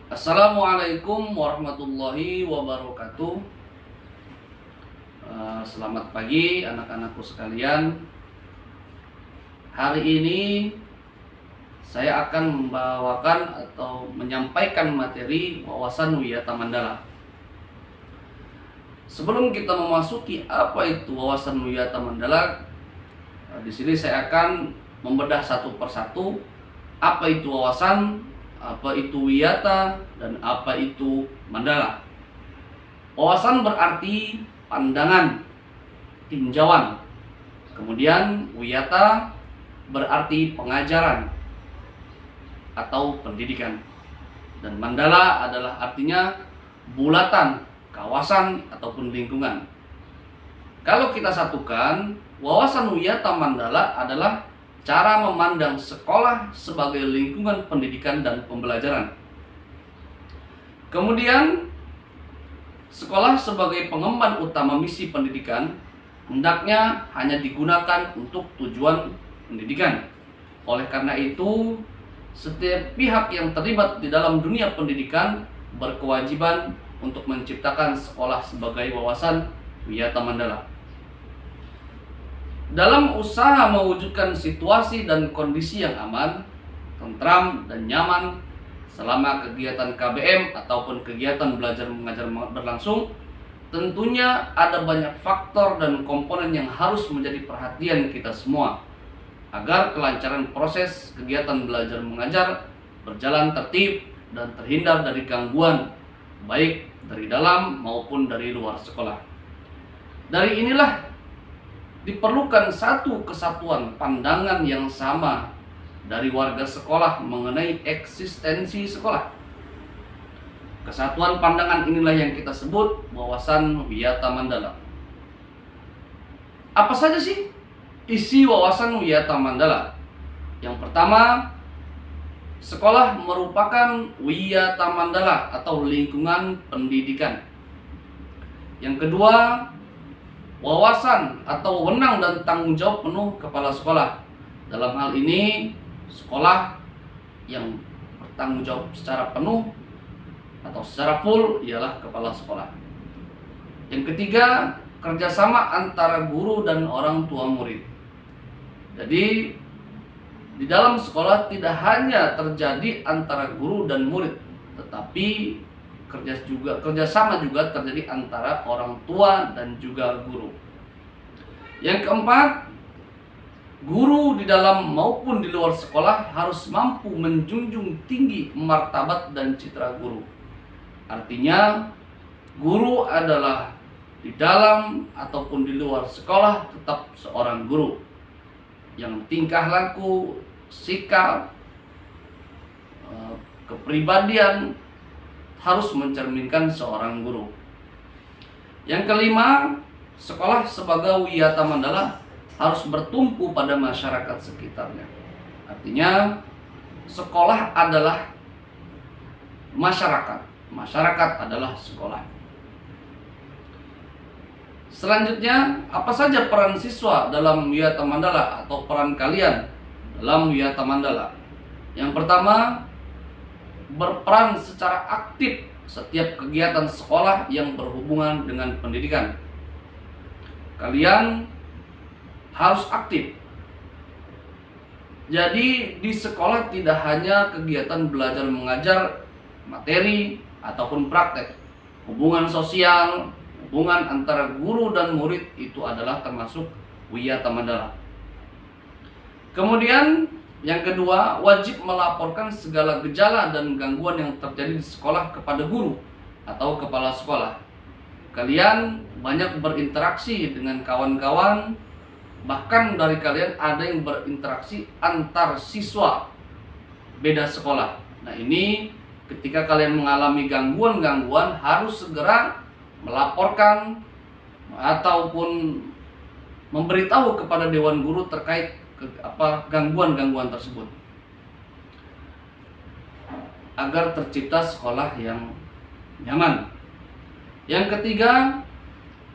Assalamualaikum warahmatullahi wabarakatuh. Selamat pagi anak-anakku sekalian. Hari ini saya akan membawakan atau menyampaikan materi wawasan Wiyata Mandala. Sebelum kita memasuki apa itu wawasan Wiyata Mandala, di sini saya akan membedah satu persatu apa itu wawasan, apa itu wiyata, dan apa itu mandala. Wawasan berarti pandangan, tinjauan. Kemudian wiyata berarti pengajaran atau pendidikan. Dan mandala adalah artinya bulatan, kawasan ataupun lingkungan. Kalau kita satukan, wawasan wiyata mandala adalah cara memandang sekolah sebagai lingkungan pendidikan dan pembelajaran. Kemudian, sekolah sebagai pengemban utama misi pendidikan hendaknya hanya digunakan untuk tujuan pendidikan. Oleh karena itu, setiap pihak yang terlibat di dalam dunia pendidikan berkewajiban untuk menciptakan sekolah sebagai wawasan wiyata mandala. Dalam usaha mewujudkan situasi dan kondisi yang aman, tentram, dan nyaman selama kegiatan KBM ataupun kegiatan belajar mengajar berlangsung, tentunya ada banyak faktor dan komponen yang harus menjadi perhatian kita semua agar kelancaran proses kegiatan belajar mengajar berjalan tertib dan terhindar dari gangguan baik dari dalam maupun dari luar sekolah. Dari inilah diperlukan satu kesatuan pandangan yang sama dari warga sekolah mengenai eksistensi sekolah. Kesatuan pandangan inilah yang kita sebut wawasan wiyata mandala. Apa saja sih isi wawasan wiyata mandala? Yang pertama, sekolah merupakan wiyata mandala atau lingkungan pendidikan. Yang kedua, wawasan atau wewenang dan tanggung jawab penuh kepala sekolah. Dalam hal ini, sekolah yang bertanggung jawab secara penuh atau secara full ialah kepala sekolah. Yang ketiga, kerjasama antara guru dan orang tua murid. Jadi, di dalam sekolah tidak hanya terjadi antara guru dan murid, tetapi kerjasama juga terjadi antara orang tua dan juga guru. Yang keempat, guru di dalam maupun di luar sekolah harus mampu menjunjung tinggi martabat dan citra guru. Artinya, guru adalah di dalam ataupun di luar sekolah tetap seorang guru yang tingkah laku, sikap, kepribadian harus mencerminkan seorang guru. Yang kelima, sekolah sebagai wiyata mandala harus bertumpu pada masyarakat sekitarnya. Artinya, sekolah adalah masyarakat. Masyarakat adalah sekolah. Selanjutnya, apa saja peran siswa dalam wiyata mandala atau peran kalian dalam wiyata mandala? Yang pertama, berperan secara aktif setiap kegiatan sekolah yang berhubungan dengan pendidikan. Kalian harus aktif. Jadi di sekolah tidak hanya kegiatan belajar mengajar, materi ataupun praktek. Hubungan sosial, hubungan antara guru dan murid itu adalah termasuk wiyata mandala. Kemudian yang kedua, wajib melaporkan segala gejala dan gangguan yang terjadi di sekolah kepada guru atau kepala sekolah. Kalian banyak berinteraksi dengan kawan-kawan, bahkan dari kalian ada yang berinteraksi antar siswa beda sekolah. Nah, ini ketika kalian mengalami gangguan-gangguan harus segera melaporkan ataupun memberitahu kepada dewan guru terkait gangguan-gangguan tersebut agar tercipta sekolah yang nyaman. Yang ketiga,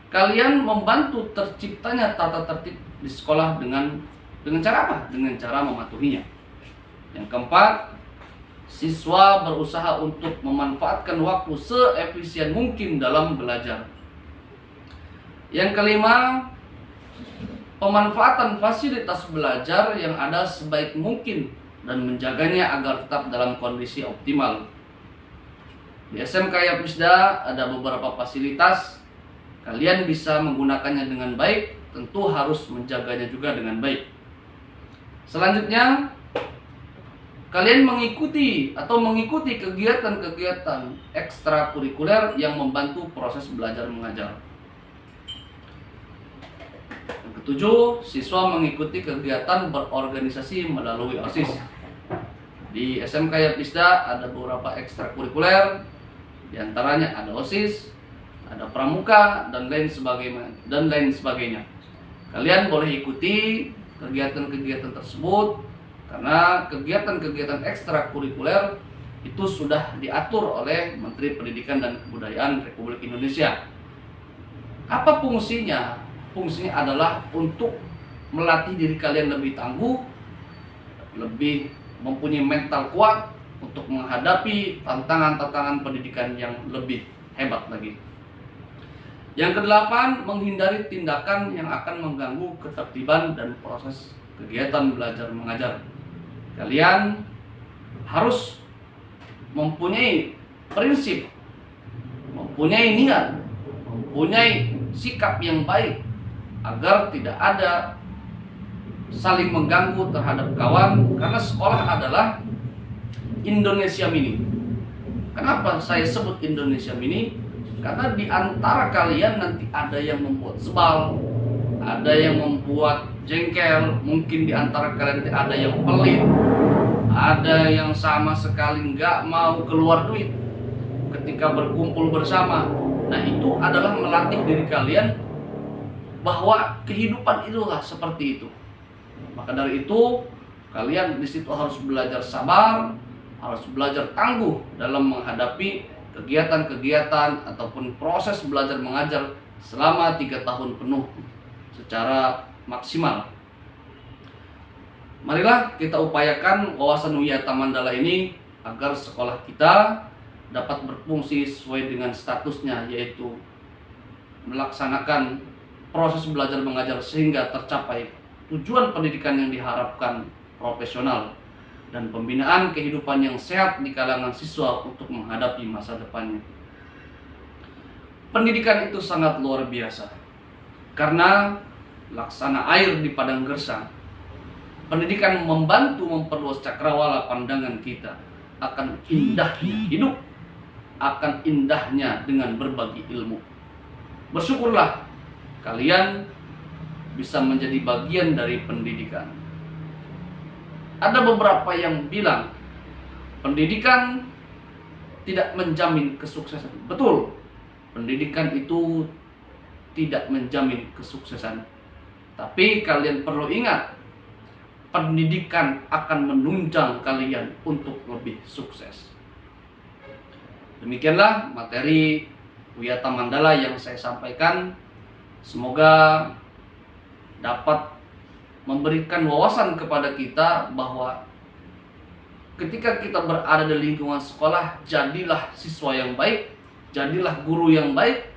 kalian membantu terciptanya tata tertib di sekolah dengan cara apa? Dengan cara mematuhinya. Yang keempat, Siswa berusaha untuk memanfaatkan waktu seefisien mungkin dalam belajar. Yang kelima, pemanfaatan fasilitas belajar yang ada sebaik mungkin dan menjaganya agar tetap dalam kondisi optimal. Di SMK Yapmisda ada beberapa fasilitas. Kalian bisa menggunakannya dengan baik, tentu harus menjaganya juga dengan baik. Selanjutnya, kalian mengikuti kegiatan-kegiatan ekstrakurikuler yang membantu proses belajar mengajar. Yang ketujuh, siswa mengikuti kegiatan berorganisasi melalui OSIS. Di SMK Yapmisda ada beberapa ekstrakurikuler, di antaranya ada OSIS, ada pramuka, dan lain sebagainya. Kalian boleh ikuti kegiatan-kegiatan tersebut karena kegiatan-kegiatan ekstrakurikuler itu sudah diatur oleh Menteri Pendidikan dan Kebudayaan Republik Indonesia. Apa fungsinya? Fungsinya adalah untuk melatih diri kalian lebih tangguh, lebih mempunyai mental kuat untuk menghadapi tantangan-tantangan pendidikan yang lebih hebat lagi. Yang kedelapan, menghindari tindakan yang akan mengganggu ketertiban dan proses kegiatan belajar mengajar. Kalian harus mempunyai prinsip, mempunyai niat, mempunyai sikap yang baik agar tidak ada saling mengganggu terhadap kawan, karena sekolah adalah Indonesia Mini. Kenapa saya sebut Indonesia Mini? Karena di antara kalian nanti ada yang membuat sebal, ada yang membuat jengkel, mungkin di antara kalian nanti ada yang pelit, ada yang sama sekali nggak mau keluar duit ketika berkumpul bersama. Nah, itu adalah melatih diri kalian bahwa kehidupan itulah seperti itu. Maka dari itu, kalian di situ harus belajar sabar, harus belajar tangguh dalam menghadapi kegiatan-kegiatan ataupun proses belajar mengajar selama 3 tahun penuh secara maksimal. Marilah kita upayakan wawasan Wiyata Mandala ini agar sekolah kita dapat berfungsi sesuai dengan statusnya, yaitu melaksanakan proses belajar mengajar sehingga tercapai tujuan pendidikan yang diharapkan profesional dan pembinaan kehidupan yang sehat di kalangan siswa untuk menghadapi masa depannya. Pendidikan itu sangat luar biasa karena laksana air di padang gersang. Pendidikan membantu memperluas cakrawala pandangan kita akan indahnya hidup, akan indahnya dengan berbagi ilmu. Bersyukurlah kalian bisa menjadi bagian dari pendidikan. Ada beberapa yang bilang pendidikan tidak menjamin kesuksesan. Betul, pendidikan itu tidak menjamin kesuksesan. Tapi kalian perlu ingat, pendidikan akan menunjang kalian untuk lebih sukses. Demikianlah materi Wiyata Mandala yang saya sampaikan. Semoga dapat memberikan wawasan kepada kita bahwa ketika kita berada di lingkungan sekolah, jadilah siswa yang baik, jadilah guru yang baik,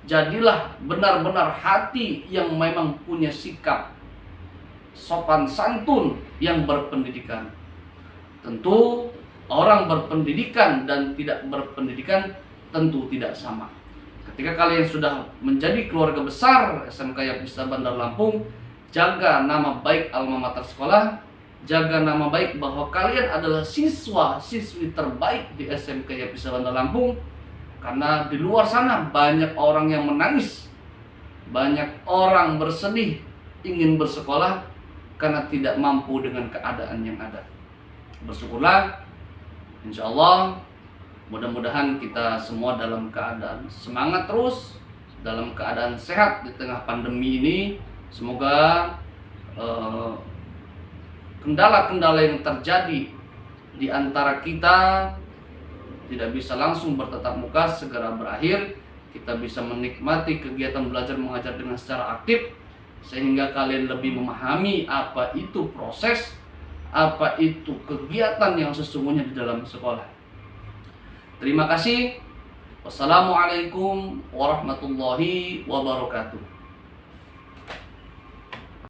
jadilah benar-benar hati yang memang punya sikap sopan santun yang berpendidikan. Tentu orang berpendidikan dan tidak berpendidikan tentu tidak sama. Ketika kalian sudah menjadi keluarga besar SMK Yapmisda Bandar Lampung, jaga nama baik alma mater sekolah, jaga nama baik bahwa kalian adalah siswa-siswi terbaik di SMK Yapmisda Bandar Lampung. Karena di luar sana banyak orang yang menangis, banyak orang bersedih ingin bersekolah karena tidak mampu dengan keadaan yang ada. Bersyukurlah, insya Allah mudah-mudahan kita semua dalam keadaan semangat terus, dalam keadaan sehat di tengah pandemi ini. Semoga kendala-kendala yang terjadi di antara kita tidak bisa langsung bertatap muka segera berakhir. Kita bisa menikmati kegiatan belajar mengajar dengan secara aktif, sehingga kalian lebih memahami apa itu proses, apa itu kegiatan yang sesungguhnya di dalam sekolah. Terima kasih. Wassalamualaikum warahmatullahi wabarakatuh.